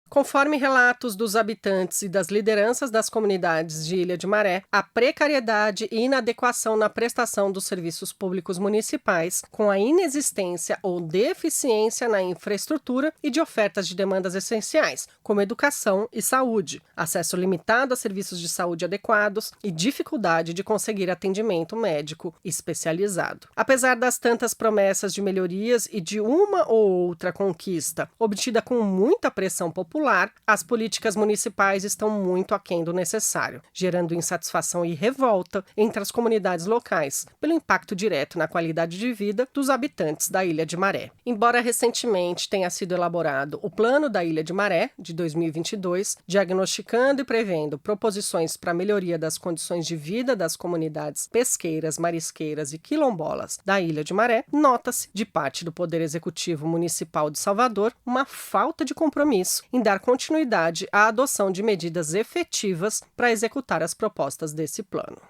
Conforme relatos dos habitantes e das lideranças das comunidades de Ilha de Maré, a precariedade e inadequação na prestação dos serviços públicos municipais, com a inexistência ou deficiência na infraestrutura e de ofertas de demandas essenciais, como educação e saúde, acesso limitado a serviços de saúde adequados e dificuldade de conseguir atendimento médico especializado. Apesar das tantas promessas de melhorias e de uma ou outra conquista obtida com muita pressão popular, as políticas municipais estão muito aquém do necessário, gerando insatisfação e revolta entre as comunidades locais, pelo impacto direto na qualidade de vida dos habitantes da Ilha de Maré. Embora recentemente tenha sido elaborado o Plano da Ilha de Maré, de 2022, diagnosticando e prevendo proposições para a melhoria das condições de vida das comunidades pesqueiras, marisqueiras e quilombolas da Ilha de Maré, nota-se, de parte do Poder Executivo Municipal de Salvador, uma falta de compromisso em dar continuidade à adoção de medidas efetivas para executar as propostas desse plano.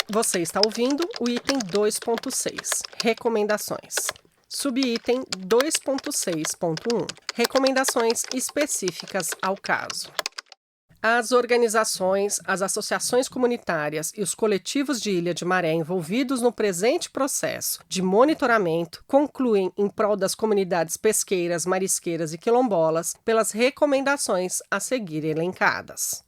Você está ouvindo o item 2.6, Recomendações. Subitem 2.6.1, Recomendações específicas ao caso. As organizações, as associações comunitárias e os coletivos de Ilha de Maré envolvidos no presente processo de monitoramento concluem em prol das comunidades pesqueiras, marisqueiras e quilombolas pelas recomendações a seguir elencadas.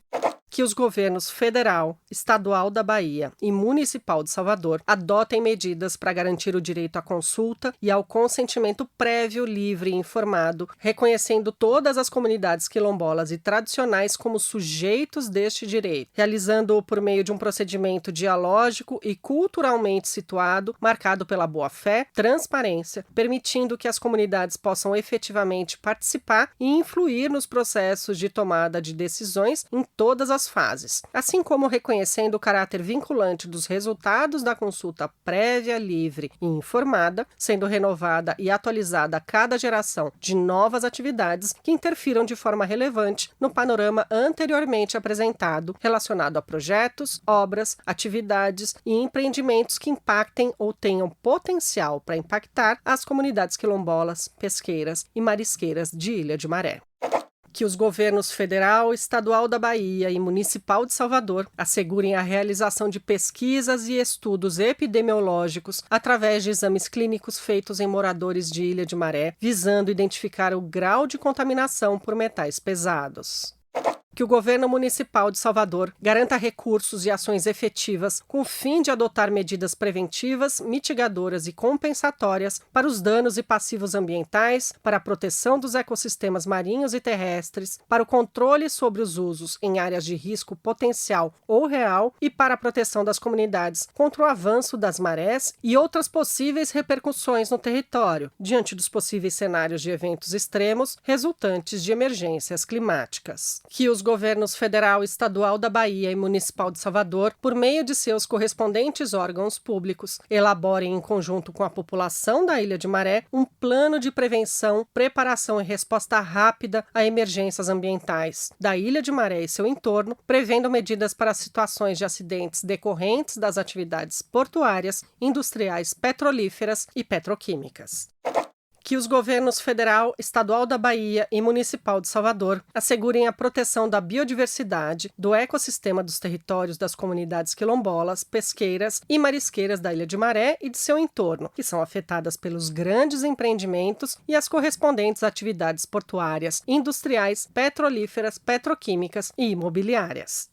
Que os governos federal, estadual da Bahia e municipal de Salvador adotem medidas para garantir o direito à consulta e ao consentimento prévio, livre e informado, reconhecendo todas as comunidades quilombolas e tradicionais como sujeitos deste direito, realizando-o por meio de um procedimento dialógico e culturalmente situado, marcado pela boa-fé, transparência, permitindo que as comunidades possam efetivamente participar e influir nos processos de tomada de decisões em todas as fases, assim como reconhecendo o caráter vinculante dos resultados da consulta prévia, livre e informada, sendo renovada e atualizada a cada geração de novas atividades que interfiram de forma relevante no panorama anteriormente apresentado, relacionado a projetos, obras, atividades e empreendimentos que impactem ou tenham potencial para impactar as comunidades quilombolas, pesqueiras e marisqueiras de Ilha de Maré. Que os governos federal, estadual da Bahia e municipal de Salvador assegurem a realização de pesquisas e estudos epidemiológicos através de exames clínicos feitos em moradores de Ilha de Maré, visando identificar o grau de contaminação por metais pesados. Que o governo municipal de Salvador garanta recursos e ações efetivas com o fim de adotar medidas preventivas, mitigadoras e compensatórias para os danos e passivos ambientais, para a proteção dos ecossistemas marinhos e terrestres, para o controle sobre os usos em áreas de risco potencial ou real e para a proteção das comunidades contra o avanço das marés e outras possíveis repercussões no território, diante dos possíveis cenários de eventos extremos resultantes de emergências climáticas. Que os governos federal, estadual da Bahia e municipal de Salvador, por meio de seus correspondentes órgãos públicos, elaborem em conjunto com a população da Ilha de Maré um plano de prevenção, preparação e resposta rápida a emergências ambientais da Ilha de Maré e seu entorno, prevendo medidas para situações de acidentes decorrentes das atividades portuárias, industriais, petrolíferas e petroquímicas. Que os governos federal, estadual da Bahia e municipal de Salvador assegurem a proteção da biodiversidade, do ecossistema dos territórios das comunidades quilombolas, pesqueiras e marisqueiras da Ilha de Maré e de seu entorno, que são afetadas pelos grandes empreendimentos e as correspondentes atividades portuárias, industriais, petrolíferas, petroquímicas e imobiliárias.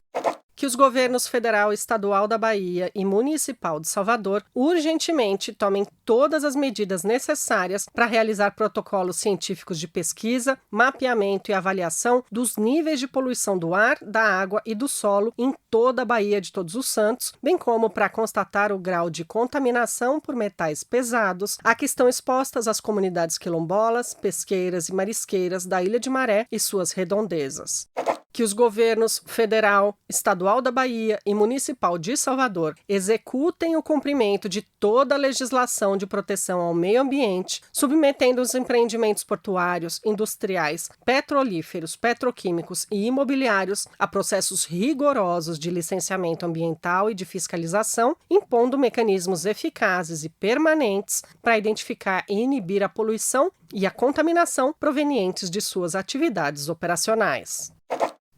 Que os governos federal, estadual da Bahia e municipal de Salvador urgentemente tomem todas as medidas necessárias para realizar protocolos científicos de pesquisa, mapeamento e avaliação dos níveis de poluição do ar, da água e do solo em toda a Baía de Todos os Santos, bem como para constatar o grau de contaminação por metais pesados a que estão expostas as comunidades quilombolas, pesqueiras e marisqueiras da Ilha de Maré e suas redondezas. Que os governos federal, estadual da Bahia e municipal de Salvador executem o cumprimento de toda a legislação de proteção ao meio ambiente, submetendo os empreendimentos portuários, industriais, petrolíferos, petroquímicos e imobiliários a processos rigorosos de licenciamento ambiental e de fiscalização, impondo mecanismos eficazes e permanentes para identificar e inibir a poluição e a contaminação provenientes de suas atividades operacionais.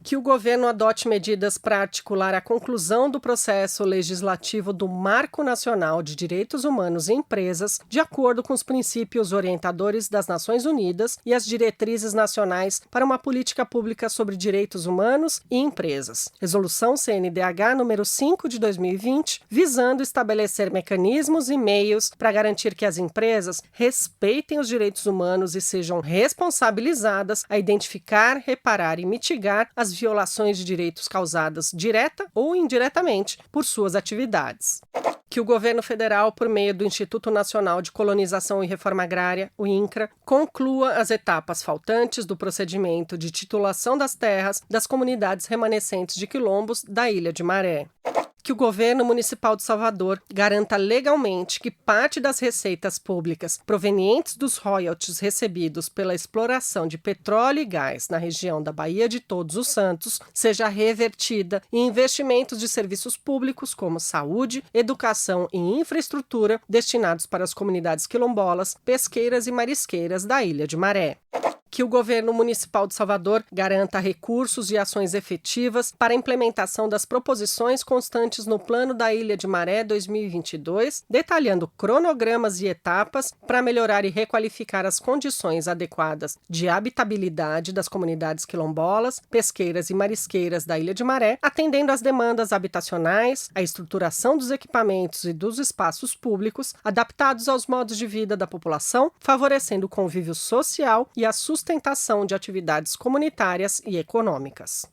Que o governo adote medidas para articular a conclusão do processo legislativo do Marco Nacional de Direitos Humanos em Empresas, de acordo com os princípios orientadores das Nações Unidas e as diretrizes nacionais para uma política pública sobre direitos humanos e empresas. Resolução CNDH número 5 de 2020, visando estabelecer mecanismos e meios para garantir que as empresas respeitem os direitos humanos e sejam responsabilizadas a identificar, reparar e mitigar as violações de direitos causadas direta ou indiretamente por suas atividades. Que o governo federal, por meio do Instituto Nacional de Colonização e Reforma Agrária, o INCRA, conclua as etapas faltantes do procedimento de titulação das terras das comunidades remanescentes de quilombos da Ilha de Maré. Que o governo municipal de Salvador garanta legalmente que parte das receitas públicas provenientes dos royalties recebidos pela exploração de petróleo e gás na região da Baía de Todos os Santos seja revertida em investimentos de serviços públicos como saúde, educação e infraestrutura destinados para as comunidades quilombolas, pesqueiras e marisqueiras da Ilha de Maré. Que o governo municipal de Salvador garanta recursos e ações efetivas para a implementação das proposições constantes no Plano da Ilha de Maré 2022, detalhando cronogramas e etapas para melhorar e requalificar as condições adequadas de habitabilidade das comunidades quilombolas, pesqueiras e marisqueiras da Ilha de Maré, atendendo às demandas habitacionais, a estruturação dos equipamentos e dos espaços públicos, adaptados aos modos de vida da população, favorecendo o convívio social e a sustentação de atividades comunitárias e econômicas.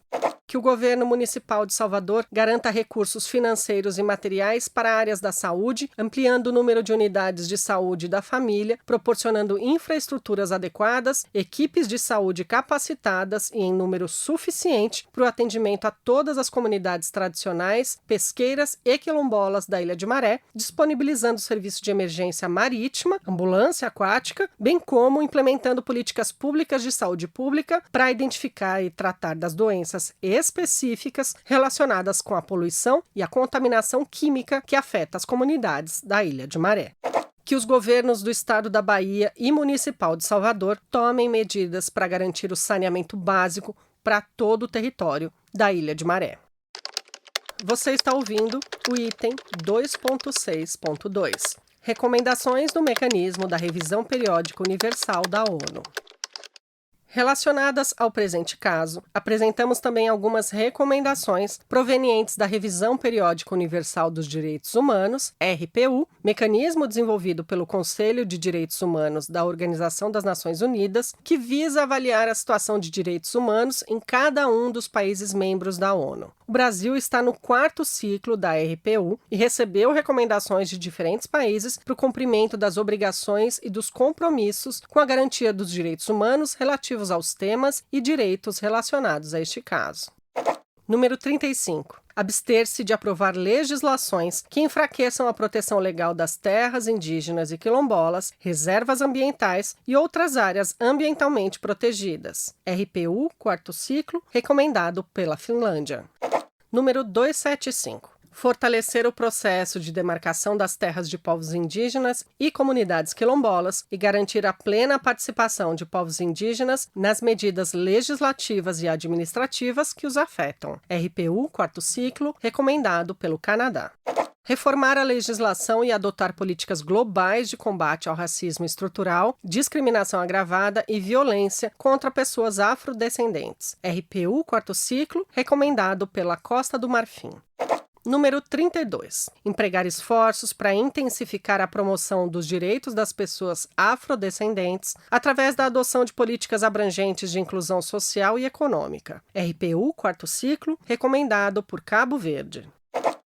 Que o governo municipal de Salvador garanta recursos financeiros e materiais para áreas da saúde, ampliando o número de unidades de saúde da família, proporcionando infraestruturas adequadas, equipes de saúde capacitadas e em número suficiente para o atendimento a todas as comunidades tradicionais, pesqueiras e quilombolas da Ilha de Maré, disponibilizando serviço de emergência marítima, ambulância aquática, bem como implementando políticas públicas de saúde pública para identificar e tratar das doenças específicas relacionadas com a poluição e a contaminação química que afeta as comunidades da Ilha de Maré. Que os governos do estado da Bahia e municipal de Salvador tomem medidas para garantir o saneamento básico para todo o território da Ilha de Maré. Você está ouvindo o item 2.6.2. Recomendações do mecanismo da revisão periódica universal da ONU. Relacionadas ao presente caso, apresentamos também algumas recomendações provenientes da Revisão Periódica Universal dos Direitos Humanos, RPU, mecanismo desenvolvido pelo Conselho de Direitos Humanos da Organização das Nações Unidas, que visa avaliar a situação de direitos humanos em cada um dos países membros da ONU. O Brasil está no 4º ciclo da RPU e recebeu recomendações de diferentes países para o cumprimento das obrigações e dos compromissos com a garantia dos direitos humanos relativos aos temas e direitos relacionados a este caso. Número 35. Abster-se de aprovar legislações que enfraqueçam a proteção legal das terras indígenas e quilombolas, reservas ambientais e outras áreas ambientalmente protegidas. RPU, 4º ciclo, recomendado pela Finlândia. Número 275. fortalecer o processo de demarcação das terras de povos indígenas e comunidades quilombolas e garantir a plena participação de povos indígenas nas medidas legislativas e administrativas que os afetam. RPU, quarto ciclo, recomendado pelo Canadá. Reformar a legislação e adotar políticas globais de combate ao racismo estrutural, discriminação agravada e violência contra pessoas afrodescendentes. RPU, quarto ciclo, recomendado pela Costa do Marfim. Número 32. Empregar esforços para intensificar a promoção dos direitos das pessoas afrodescendentes através da adoção de políticas abrangentes de inclusão social e econômica. RPU, quarto ciclo, recomendado por Cabo Verde.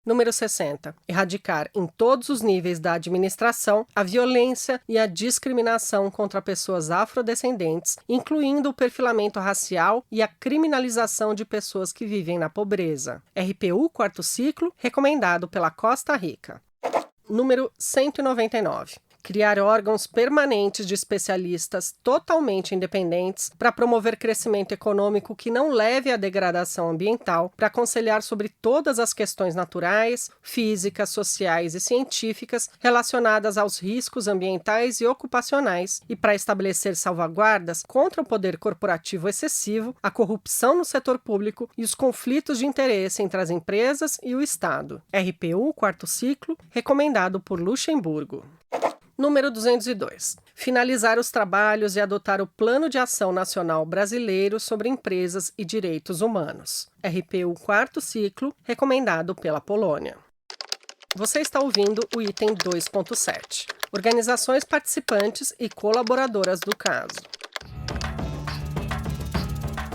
Número 60. Erradicar em todos os níveis da administração a violência e a discriminação contra pessoas afrodescendentes, incluindo o perfilamento racial e a criminalização de pessoas que vivem na pobreza. RPU, quarto ciclo, recomendado pela Costa Rica. Número 199. Criar órgãos permanentes de especialistas totalmente independentes para promover crescimento econômico que não leve à degradação ambiental, para aconselhar sobre todas as questões naturais, físicas, sociais e científicas relacionadas aos riscos ambientais e ocupacionais e para estabelecer salvaguardas contra o poder corporativo excessivo, a corrupção no setor público e os conflitos de interesse entre as empresas e o Estado. RPU, quarto ciclo, recomendado por Luxemburgo. Número 202. Finalizar os trabalhos e adotar o Plano de Ação Nacional Brasileiro sobre Empresas e Direitos Humanos. RPU quarto ciclo, recomendado pela Polônia. Você está ouvindo o item 2.7. Organizações participantes e colaboradoras do caso.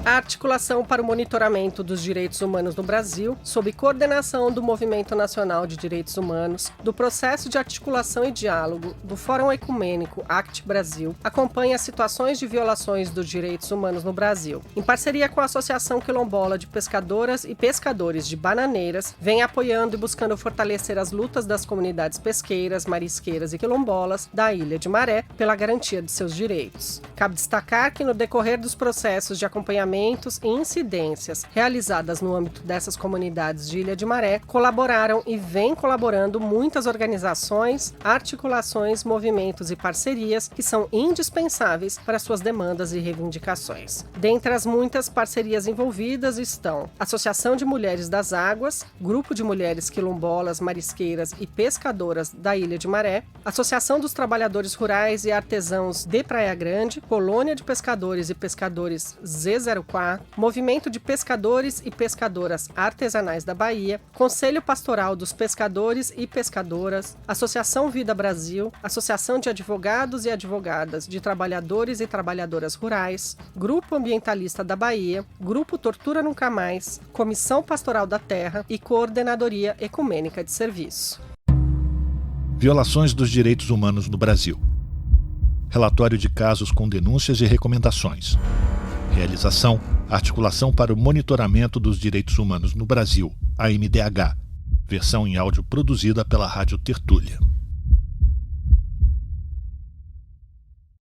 A Articulação para o Monitoramento dos Direitos Humanos no Brasil, sob coordenação do Movimento Nacional de Direitos Humanos, do Processo de Articulação e Diálogo, do Fórum Ecumênico ACT Brasil, acompanha situações de violações dos direitos humanos no Brasil. Em parceria com a Associação Quilombola de Pescadoras e Pescadores de Bananeiras, vem apoiando e buscando fortalecer as lutas das comunidades pesqueiras, marisqueiras e quilombolas da Ilha de Maré pela garantia de seus direitos. Cabe destacar que no decorrer dos processos de acompanhamento e incidências realizadas no âmbito dessas comunidades de Ilha de Maré, colaboraram e vêm colaborando muitas organizações, articulações, movimentos e parcerias que são indispensáveis para suas demandas e reivindicações. Dentre as muitas parcerias envolvidas estão Associação de Mulheres das Águas, Grupo de Mulheres Quilombolas, Marisqueiras e Pescadoras da Ilha de Maré, Associação dos Trabalhadores Rurais e Artesãos de Praia Grande, Colônia de Pescadores e Pescadores Z04, Movimento de Pescadores e Pescadoras Artesanais da Bahia, Conselho Pastoral dos Pescadores e Pescadoras, Associação Vida Brasil, Associação de Advogados e Advogadas de Trabalhadores e Trabalhadoras Rurais, Grupo Ambientalista da Bahia, Grupo Tortura Nunca Mais, Comissão Pastoral da Terra e Coordenadoria Ecumênica de Serviço. Violações dos direitos humanos no Brasil. Relatório de casos com denúncias e recomendações. Realização: Articulação para o Monitoramento dos Direitos Humanos no Brasil, AMDH. Versão em áudio produzida pela Rádio Tertúlia.